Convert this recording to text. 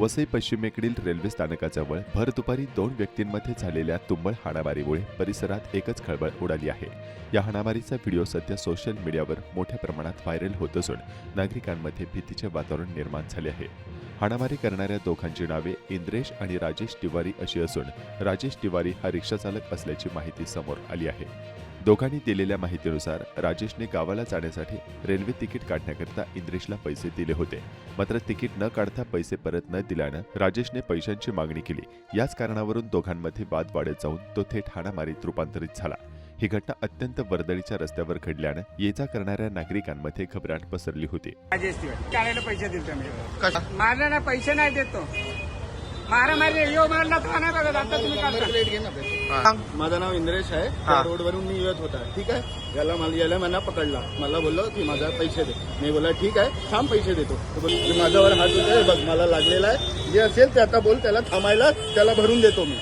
वसई पश्चिमेकडील रेल्वे स्थानकाजवळ भर दुपारी 2 व्यक्तींमध्ये झालेल्या तुंबळ हाणामारीमुळे परिसरात एकच खळबळ उडाली आहे। या हाणामारीचा व्हिडिओ सध्या सोशल मीडियावर मोठ्या प्रमाणात व्हायरल होत असून नागरिकांमध्ये भीतीचे वातावरण निर्माण झाले आहे। हाणामारी करणाऱ्या दोघांची नावे इंद्रेश आणि राजेश तिवारी अशी असून राजेश तिवारी हा रिक्षाचालक असल्याची माहिती समोर आली आहे। दोघांनी दिलेल्या माहितीनुसार राजेशने गावाला जाण्यासाठी रेल्वे तिकीट काढण्याकरता इंद्रेशला पैसे दिले होते, मात्र तिकीट न काढता पैसे परत न दिल्यानं राजेशने पैशांची मागणी केली। याच कारणावरून दोघांमध्ये वाद वाढत जाऊन तो थेट हाणामारीत रूपांतरित झाला। ही घटना अत्यंत वर्दळीच्या रस्त्यावर घडल्यानं ये-जा करणाऱ्या नागरिकांमध्ये घबराट पसरली होती। राजेश तिवारी काढायला पैसे देतो मी, मारला ना पैसे नाही देतो, मारामारी यो मारला तर नाही बघत। आता तुम्ही काढता। माझं नाव इंद्रेश आहे। त्या रोडवरून मी येत होता, ठीक आहे। याला मला पकडला, मला बोललो की माझा पैसे दे। मी बोला ठीक आहे, थांब पैसे देतो। तो बोलला माझ्यावर हात होता, बघ मला लागलेला आहे, जे असेल ते आता बोल, त्याला थांबायला, त्याला भरून देतो मी।